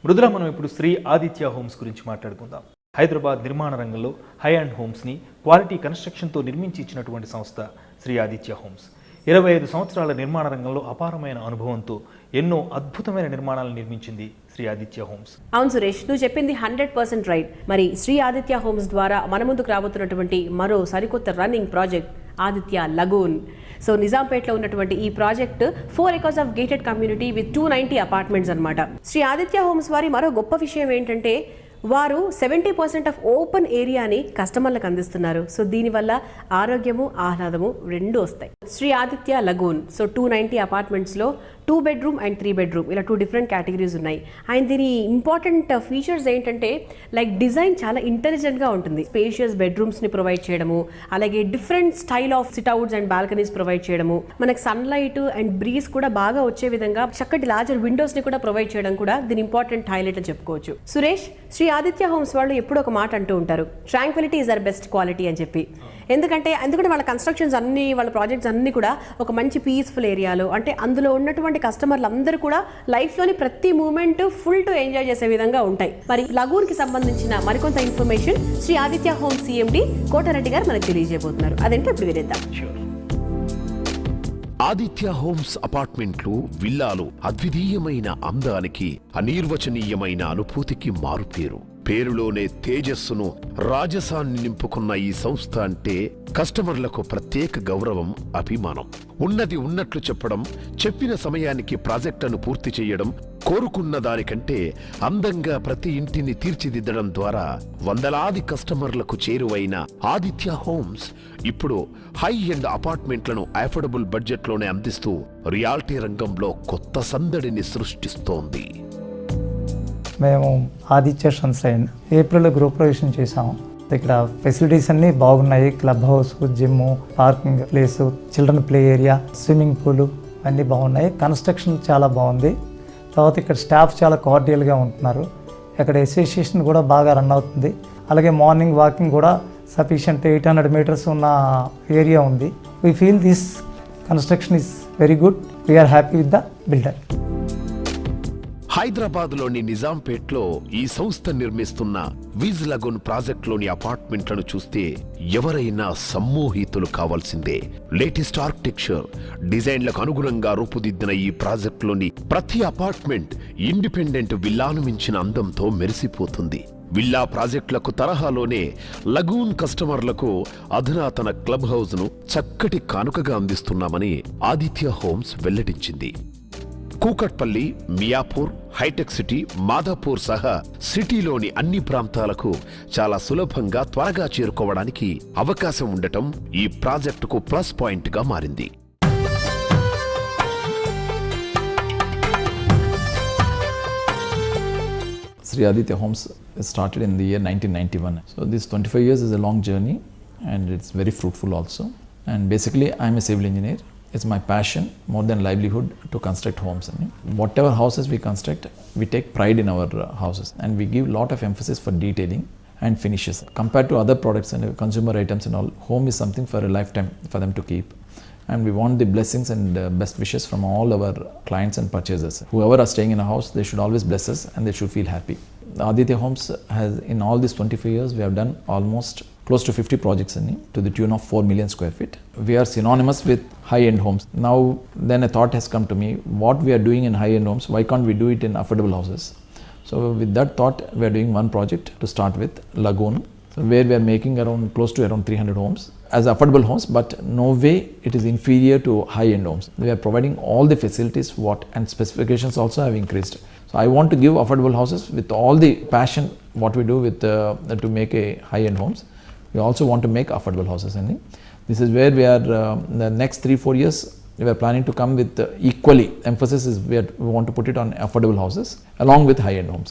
మృదుల మనం ఇప్పుడు శ్రీ ఆదిత్య హోమ్స్ గురించి మాట్లాడుకుందాం. హైదరాబాద్ నిర్మాణ రంగంలో హై అండ్ హోమ్స్ని క్వాలిటీ కన్స్ట్రక్షన్తో నిర్మించి ఇచ్చినటువంటి సంస్థ శ్రీ ఆదిత్య హోమ్స్. 25 సంవత్సరాల నిర్మాణ రంగంలో అపారమైన అనుభవంతో ఎన్నో అద్భుతమైన నిర్మాణాలను నిర్మించింది శ్రీ ఆదిత్య హోమ్స్. అవును సురేష్, నువ్వు చెప్పింది 100% రైట్. మరి శ్రీ ఆదిత్య హోమ్స్ ద్వారా మన ముందుకు రాబోతున్నటువంటి మరో సరికొత్త running project Aditya Lagoon. So నిజాంపేటలో ఉన్నటువంటి ఈ project 4 acres of gated community with 290 apartments అనమాట. శ్రీ ఆదిత్య హోమ్స్ వారి మరో గొప్ప విషయం ఏంటంటే వారు 70% ఆఫ్ ఓపెన్ ఏరియాని కస్టమర్లకు అందిస్తున్నారు. సో దీనివల్ల ఆరోగ్యము ఆహ్లాదము రెండు వస్తాయి. శ్రీ ఆదిత్య లగూన్, సో 290 అపార్ట్మెంట్స్లో 2 bedroom అండ్ 3 bedroom ఇలా 2 different కేటగిరీస్ ఉన్నాయి. అండ్ దీని ఇంపార్టెంట్ ఫీచర్స్ ఏంటంటే లైక్ డిజైన్ చాలా ఇంటెలిజెంట్గా ఉంటుంది. స్పేషియస్ బెడ్రూమ్స్ని ప్రొవైడ్ చేయడము, అలాగే different style of sitouts and balconies provide చేయడము, మనకు సన్లైట్ అండ్ బ్రీజ్ కూడా బాగా వచ్చే విధంగా చక్కటి లార్జర్ విండోస్ని కూడా ప్రొవైడ్ చేయడం కూడా దీని ఇంపార్టెంట్ హైలైట్ అని చెప్పుకోవచ్చు. సురేష్, శ్రీ ఆదిత్య హోమ్స్ వాళ్ళు ఎప్పుడు ఒక మాట అంటూ ఉంటారు, Tranquility is our best quality అని చెప్పి. ఎందుకంటే వాళ్ళ కన్స్ట్రక్షన్స్ అన్ని, వాళ్ళ ప్రాజెక్ట్స్ అన్ని కూడా ఒక మంచి పీస్ఫుల్ ఏరియాలో, అంటే అందులో ఉన్నటువంటి కస్టమర్లు అందరూ కూడా లైఫ్లోని ప్రతి మూమెంట్ ఫుల్ టు ఎంజాయ్ చేసే విధంగా ఉంటాయి. మరి లగూన్కి సంబంధించిన మరికొంత information Shri Aditya Homes CMD Kotareddy గారు మనకు తెలియజేయబోతున్నారు. అదేంటో ఇప్పుడు వినేద్దాం. ఆదిత్య హోమ్స్ అపార్ట్మెంట్లు, విల్లాలు అద్వితీయమైన అందానికి, అనిర్వచనీయమైన అనుభూతికి మారుపేరు. పేరులోనే తేజస్సును, రాజసాన్ని నింపుకున్న ఈ సంస్థ అంటే కస్టమర్లకు ప్రత్యేక గౌరవం, అభిమానం. ఉన్నది ఉన్నట్లు చెప్పడం, చెప్పిన సమయానికి ప్రాజెక్టును పూర్తి చేయడం, కోరుకున్న దానికంటే అందంగా ప్రతి ఇంటిని తీర్చిదిద్దడం ద్వారా వందలాది కస్టమర్లకు చేరువైన ఆదిత్య హోమ్స్ ఇప్పుడు హై ఎండ్ అపార్ట్మెంట్లను అఫోర్డబుల్ బడ్జెట్లోనే అందిస్తూ రియాలిటీ రంగంలో కొత్త సందడిని సృష్టిస్తోంది. మేము ఆదిత్య సన్షైన్ ఏప్రిల్లో గృహప్రవేశం చేసాము. ఇక్కడ ఫెసిలిటీస్ అన్నీ బాగున్నాయి. Club house, gym, parking place, children play area, swimming pool అన్నీ బాగున్నాయి. కన్స్ట్రక్షన్ చాలా బాగుంది. తర్వాత ఇక్కడ స్టాఫ్ చాలా కార్డియల్గా ఉంటున్నారు. ఇక్కడ అసోసియేషన్ కూడా బాగా రన్ అవుతుంది. అలాగే మార్నింగ్ వాకింగ్ కూడా సఫిషియంట్ 800 meters ఉన్న ఏరియా ఉంది. We feel this construction is very good. We are happy with the builder. హైదరాబాద్లోని నిజాంపేట్లో ఈ సంస్థ నిర్మిస్తున్న వీజ్ లగూన్ ప్రాజెక్టులోని అపార్ట్మెంట్లను చూస్తే ఎవరైనా సమ్మోహితులు కావాల్సిందే. లేటెస్ట్ ఆర్కిటెక్చర్ డిజైన్లకు అనుగుణంగా రూపుదిద్దిన ఈ ప్రాజెక్టులోని ప్రతి అపార్ట్మెంట్ ఇండిపెండెంట్ విల్లాను మించిన అందంతో మెరిసిపోతుంది. విల్లా ప్రాజెక్టులకు తరహాలోనే లగూన్ కస్టమర్లకు అధునాతన క్లబ్ హౌస్ ను చక్కటి కానుకగా అందిస్తున్నామని ఆదిత్య హోమ్స్ వెల్లడించింది. కూకట్పల్లి, మియాపూర్, హైటెక్ సిటీ, మాదాపూర్ సహా సిటీలోని అన్ని ప్రాంతాలకు చాలా సులభంగా, త్వరగా చేరుకోవడానికి అవకాశం ఉండటం ఈ ప్రాజెక్టుకు ప్లస్ పాయింట్ గా మారింది. Sri Aditya Homes started in the year 1991. So this 25 years is a long journey and it's very fruitful also. And basically I'm a civil engineer. It's my passion more than livelihood to construct homes. Whatever houses we construct, we take pride in our houses and we give lot of emphasis for detailing and finishes. Compared to other products and consumer items and all, home is something for a lifetime for them to keep. And we want the blessings and best wishes from all our clients and purchasers. Whoever are staying in a house, they should always bless us and they should feel happy. Aditya Homes has, in all these 25 years, we have done almost close to 50 projects to the tune of 4 million square feet. We are synonymous with high-end homes. Now then a thought has come to me, what we are doing in high-end homes, why can't we do it in affordable houses? So with that thought, we are doing one project to start with, Lagoon, where we are making close to around 300 homes as affordable homes, but no way it is inferior to high-end homes. We are providing all the facilities and specifications also have increased. So I want to give affordable houses with all the passion what we do with to make a high-end homes. We also want to make affordable houses. This is where we are the next 3-4 years we are planning to come with equally emphasis is we want to put it on affordable houses along with high-end homes.